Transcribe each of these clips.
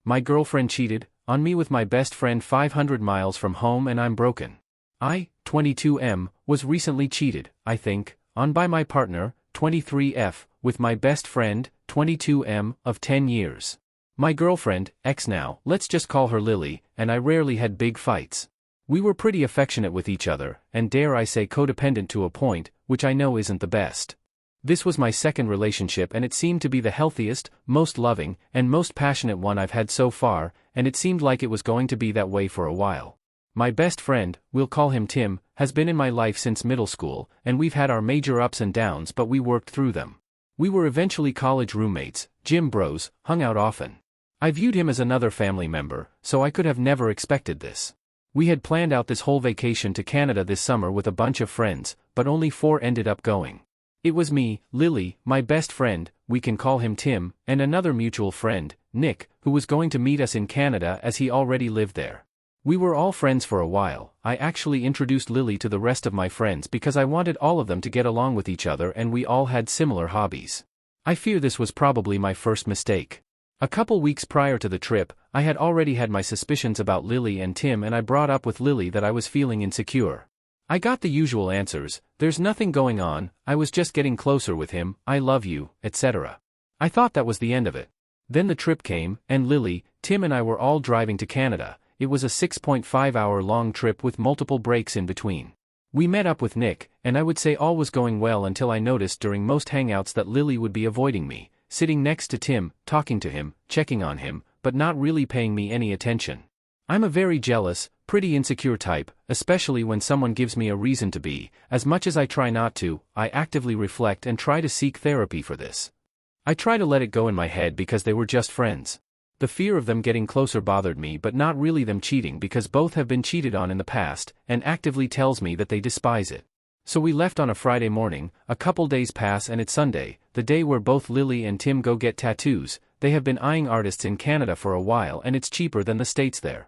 My girlfriend cheated on me with my best friend 500 miles from home and I'm broken. I, 22M, was recently cheated, I think, on by my partner, 23F, with my best friend, 22M, of 10 years. My girlfriend, X now, let's just call her Lily, and I rarely had big fights. We were pretty affectionate with each other, and dare I say codependent to a point, which I know isn't the best. This was my second relationship and it seemed to be the healthiest, most loving, and most passionate one I've had so far, and it seemed like it was going to be that way for a while. My best friend, we'll call him Tim, has been in my life since middle school, and we've had our major ups and downs but we worked through them. We were eventually college roommates, gym bros, hung out often. I viewed him as another family member, so I could have never expected this. We had planned out this whole vacation to Canada this summer with a bunch of friends, but only 4 ended up going. It was me, Lily, my best friend, we can call him Tim, and another mutual friend, Nick, who was going to meet us in Canada as he already lived there. We were all friends for a while. I actually introduced Lily to the rest of my friends because I wanted all of them to get along with each other and we all had similar hobbies. I fear this was probably my first mistake. A couple weeks prior to the trip, I had already had my suspicions about Lily and Tim and I brought up with Lily that I was feeling insecure. I got the usual answers, there's nothing going on, I was just getting closer with him, I love you, etc. I thought that was the end of it. Then the trip came, and Lily, Tim and I were all driving to Canada. It was a 6.5-hour long trip with multiple breaks in between. We met up with Nick, and I would say all was going well until I noticed during most hangouts that Lily would be avoiding me, sitting next to Tim, talking to him, checking on him, but not really paying me any attention. I'm a very jealous, pretty insecure type, especially when someone gives me a reason to be. As much as I try not to, I actively reflect and try to seek therapy for this. I try to let it go in my head because they were just friends. The fear of them getting closer bothered me but not really them cheating because both have been cheated on in the past, and actively tells me that they despise it. So we left on a Friday morning, a couple days pass and it's Sunday, the day where both Lily and Tim go get tattoos. They have been eyeing artists in Canada for a while and it's cheaper than the States there.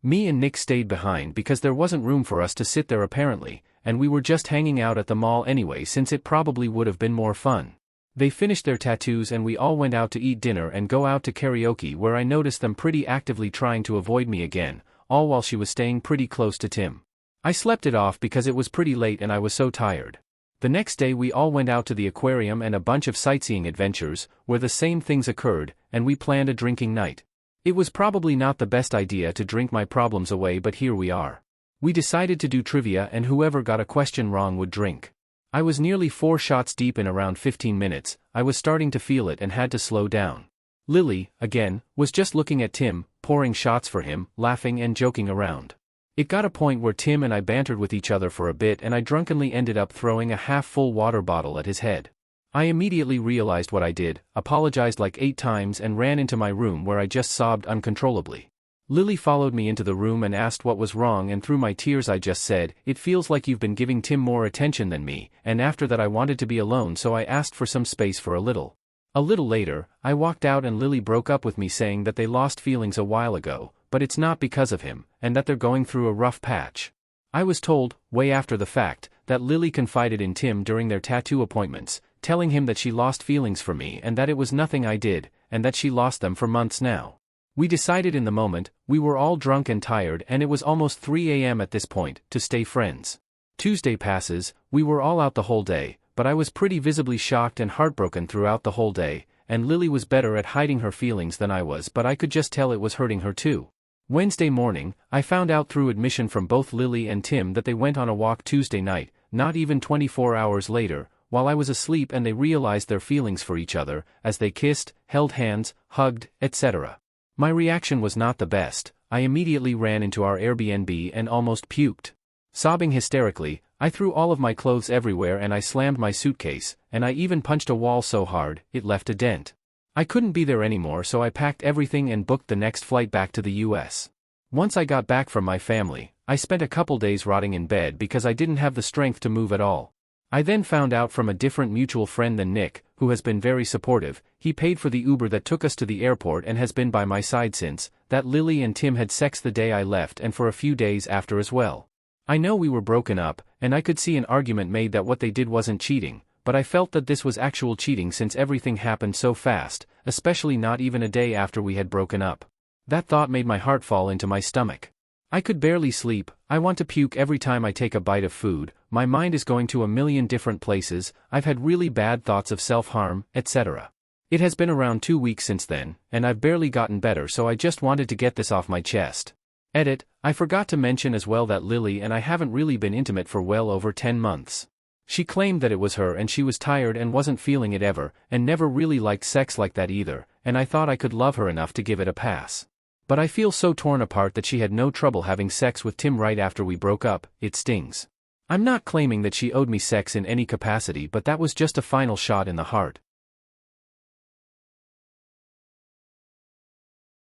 Me and Nick stayed behind because there wasn't room for us to sit there apparently, and we were just hanging out at the mall anyway since it probably would have been more fun. They finished their tattoos and we all went out to eat dinner and go out to karaoke where I noticed them pretty actively trying to avoid me again, all while she was staying pretty close to Tim. I slept it off because it was pretty late and I was so tired. The next day we all went out to the aquarium and a bunch of sightseeing adventures, where the same things occurred, and we planned a drinking night. It was probably not the best idea to drink my problems away but here we are. We decided to do trivia and whoever got a question wrong would drink. I was nearly 4 shots deep in around 15 minutes, I was starting to feel it and had to slow down. Lily, again, was just looking at Tim, pouring shots for him, laughing and joking around. It got a point where Tim and I bantered with each other for a bit and I drunkenly ended up throwing a half-full water bottle at his head. I immediately realized what I did, apologized like 8 times and ran into my room where I just sobbed uncontrollably. Lily followed me into the room and asked what was wrong and through my tears I just said, "It feels like you've been giving Tim more attention than me," and after that I wanted to be alone so I asked for some space for a little. A little later, I walked out and Lily broke up with me saying that they lost feelings a while ago, but it's not because of him, and that they're going through a rough patch. I was told, way after the fact, that Lily confided in Tim during their tattoo appointments, telling him that she lost feelings for me and that it was nothing I did, and that she lost them for months now. We decided in the moment, we were all drunk and tired and it was almost 3 a.m. at this point, to stay friends. Tuesday passes, we were all out the whole day, but I was pretty visibly shocked and heartbroken throughout the whole day, and Lily was better at hiding her feelings than I was but I could just tell it was hurting her too. Wednesday morning, I found out through admission from both Lily and Tim that they went on a walk Tuesday night, not even 24 hours later, while I was asleep and they realized their feelings for each other, as they kissed, held hands, hugged, etc. My reaction was not the best. I immediately ran into our Airbnb and almost puked. Sobbing hysterically, I threw all of my clothes everywhere and I slammed my suitcase, and I even punched a wall so hard, it left a dent. I couldn't be there anymore so I packed everything and booked the next flight back to the US. Once I got back from my family, I spent a couple days rotting in bed because I didn't have the strength to move at all. I then found out from a different mutual friend than Nick, who has been very supportive, he paid for the Uber that took us to the airport and has been by my side since, that Lily and Tim had sex the day I left and for a few days after as well. I know we were broken up, and I could see an argument made that what they did wasn't cheating, but I felt that this was actual cheating since everything happened so fast, especially not even a day after we had broken up. That thought made my heart fall into my stomach. I could barely sleep, I want to puke every time I take a bite of food, my mind is going to a million different places, I've had really bad thoughts of self-harm, etc. It has been around 2 weeks since then, and I've barely gotten better, so I just wanted to get this off my chest. Edit, I forgot to mention as well that Lily and I haven't really been intimate for well over 10 months. She claimed that it was her and she was tired and wasn't feeling it ever, and never really liked sex like that either, and I thought I could love her enough to give it a pass. But I feel so torn apart that she had no trouble having sex with Tim right after we broke up, it stings. I'm not claiming that she owed me sex in any capacity, but that was just a final shot in the heart.